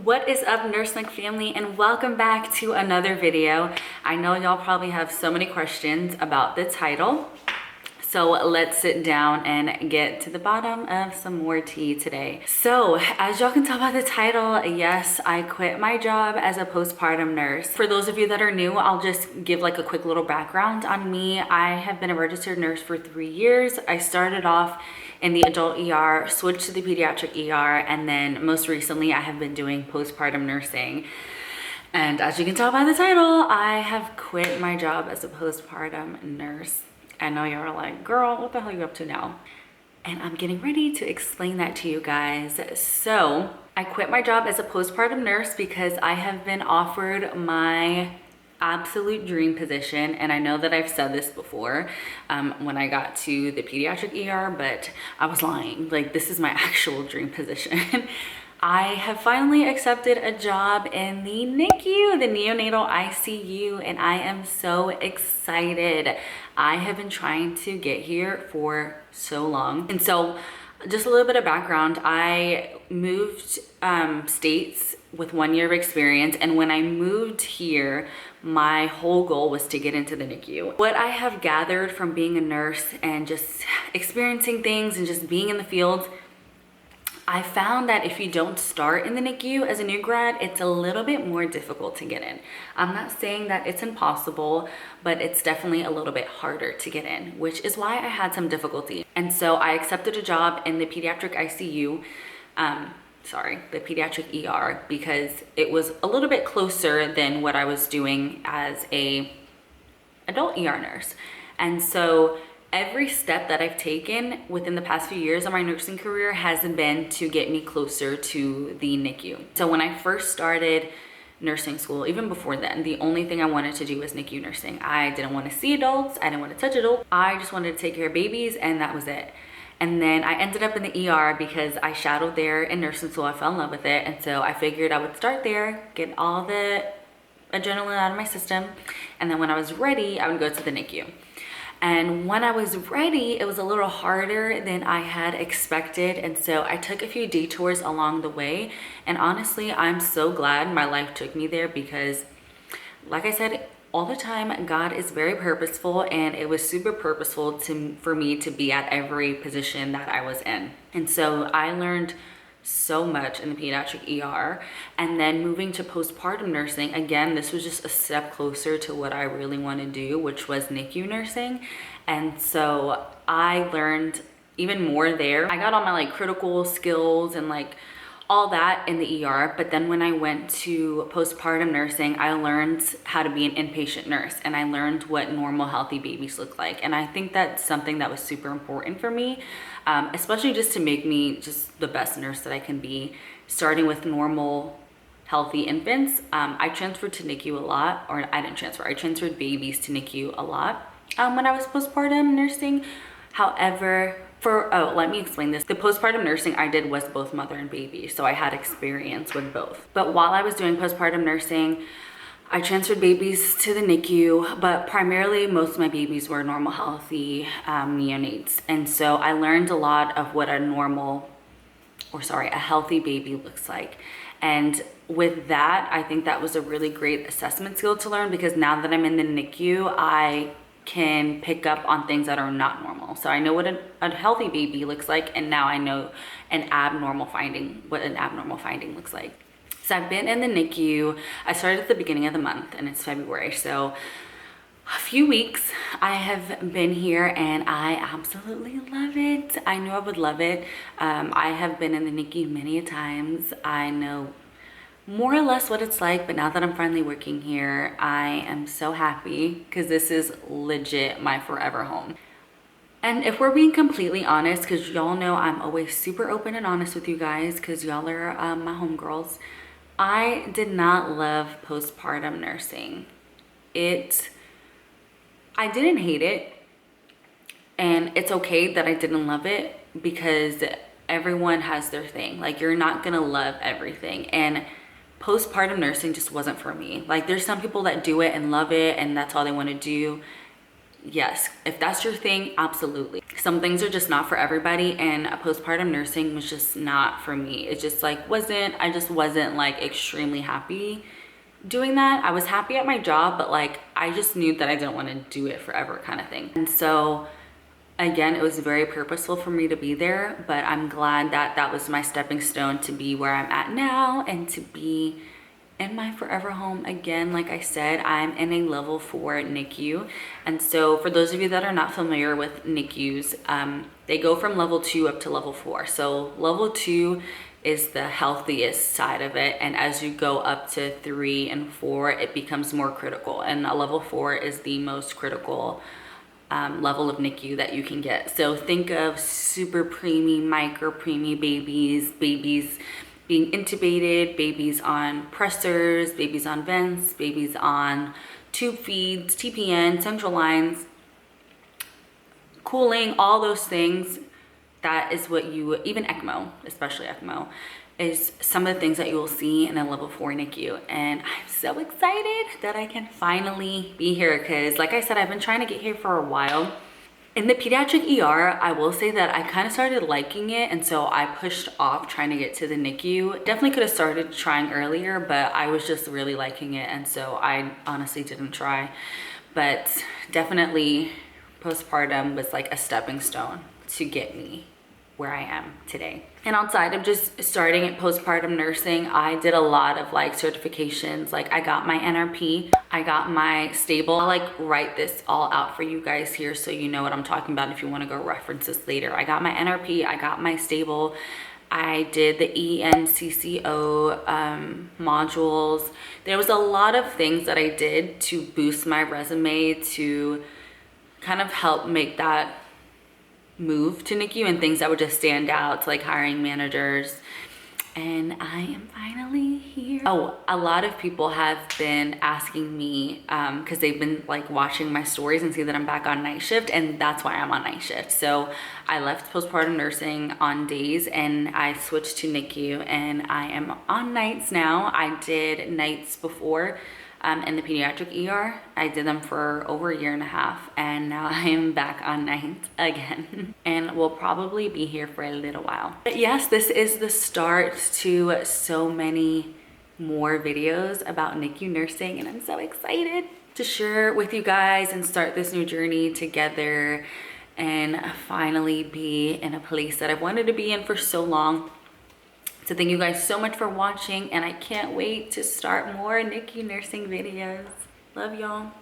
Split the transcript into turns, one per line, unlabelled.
What is up, NurseLink family, and welcome back to another video. I know y'all probably have so many questions about the title, so let's sit down and get to the bottom of some more tea today. So as y'all can tell by the title, yes, I quit my job as a postpartum nurse. For those of you that are new, I'll just give like a quick little background on me. I have been a registered nurse for 3 years. I started off in the adult ER, switched to the pediatric ER, and then most recently I have been doing postpartum nursing. And as you can tell by the title, I have quit my job as a postpartum nurse. I know y'all are like, girl, what the hell are you up to now? And I'm getting ready to explain that to you guys. So I quit my job as a postpartum nurse because I have been offered my absolute dream position. And I know that I've said this before when I got to the pediatric ER, but I was lying. Like, this is my actual dream position. I have finally accepted a job in the NICU, the neonatal ICU, and I am so excited. I have been trying to get here for so long. And so just a little bit of background, I moved states with 1 year of experience, and when I moved here, my whole goal was to get into the NICU. What I have gathered from being a nurse and just experiencing things and just being in the field, I found that if you don't start in the NICU as a new grad, it's a little bit more difficult to get in. I'm not saying that it's impossible, but it's definitely a little bit harder to get in, which is why I had some difficulty. And so I accepted a job in the pediatric ICU, the pediatric ER, because it was a little bit closer than what I was doing as a adult ER nurse. And so every step that I've taken within the past few years of my nursing career has been to get me closer to the NICU. So when I first started nursing school, even before then, the only thing I wanted to do was NICU nursing. I didn't want to see adults. I didn't want to touch adults. I just wanted to take care of babies, and that was it. And then I ended up in the ER because I shadowed there in nursing school. I fell in love with it. And so I figured I would start there, get all the adrenaline out of my system. And then when I was ready, I would go to the NICU. And when I was ready, it was a little harder than I had expected. And so I took a few detours along the way. And honestly, I'm so glad my life took me there because, like I said, all the time, God is very purposeful, and it was super purposeful for me to be at every position that I was in. And so I learned so much in the pediatric ER, and then moving to postpartum nursing, again, this was just a step closer to what I really want to do, which was NICU nursing. And so I learned even more there. I got all my like critical skills and like all that in the ER, but then when I went to postpartum nursing, I learned how to be an inpatient nurse, and I learned what normal healthy babies look like. And I think that's something that was super important for me, especially just to make me just the best nurse that I can be, starting with normal healthy infants. I transferred to NICU a lot, or I didn't transfer, I transferred babies to NICU a lot when I was postpartum nursing. However, let me explain this. The postpartum nursing I did was both mother and baby, so I had experience with both. But while I was doing postpartum nursing, I transferred babies to the NICU, but primarily most of my babies were normal healthy neonates. And so I learned a lot of what a healthy baby looks like. And with that, I think that was a really great assessment skill to learn, because now that I'm in the NICU, I can pick up on things that are not normal. So I know what a healthy baby looks like, and now I know what an abnormal finding looks like. So I've been in the NICU. I started at the beginning of the month, and it's February, so a few weeks I have been here, and I absolutely love it. I knew I would love it. I have been in the NICU many times. I know more or less what it's like, but now that I'm finally working here, I am so happy because this is legit my forever home. And if we're being completely honest, because y'all know I'm always super open and honest with you guys because y'all are my homegirls, I did not love postpartum nursing. I didn't hate it, and it's okay that I didn't love it because everyone has their thing. Like, you're not gonna love everything, and postpartum nursing just wasn't for me. Like, there's some people that do it and love it and that's all they want to do. yes, if that's your thing, absolutely. Some things are just not for everybody, and postpartum nursing was just not for me. It just like I just wasn't like extremely happy doing that. I was happy at my job, but like I just knew that I didn't want to do it forever kind of thing. And so again, it was very purposeful for me to be there, but I'm glad that that was my stepping stone to be where I'm at now and to be in my forever home again. Like I said, I'm in a level 4 NICU. And so for those of you that are not familiar with NICUs, they go from level 2 up to level 4. So level 2 is the healthiest side of it. And as you go up to 3 and 4, it becomes more critical. And a level 4 is the most critical level of NICU that you can get. So think of super preemie, micro preemie babies being intubated, babies on pressors, babies on vents, babies on tube feeds, TPN, central lines, cooling, all those things. That is what you, even ECMO, especially ECMO, is some of the things that you will see in a level 4 NICU. And I'm so excited that I can finally be here because like I said, I've been trying to get here for a while. In the pediatric ER, I will say that I kind of started liking it, and so I pushed off trying to get to the NICU. Definitely could have started trying earlier, but I was just really liking it, and so I honestly didn't try. But definitely postpartum was like a stepping stone to get me where I am today. And outside of just starting at postpartum nursing, I did a lot of like certifications. Like I got my NRP, I got my stable. I'll like write this all out for you guys here so you know what I'm talking about if you want to go reference this later. I got my NRP, I got my stable, I did the ENCCO modules. There was a lot of things that I did to boost my resume to kind of help make that move to NICU and things that would just stand out to like hiring managers. And I am finally here. Oh, a lot of people have been asking me because they've been like watching my stories and see that I'm back on night shift, and that's why I'm on night shift. So I left postpartum nursing on days and I switched to NICU, and I am on nights now. I did nights before in the pediatric ER. I did them for over 1.5 years, and now I am back on nights again and will probably be here for a little while. But yes, this is the start to so many more videos about NICU nursing, and I'm so excited to share with you guys and start this new journey together and finally be in a place that I've wanted to be in for so long. So thank you guys so much for watching, and I can't wait to start more NICU nursing videos. Love y'all.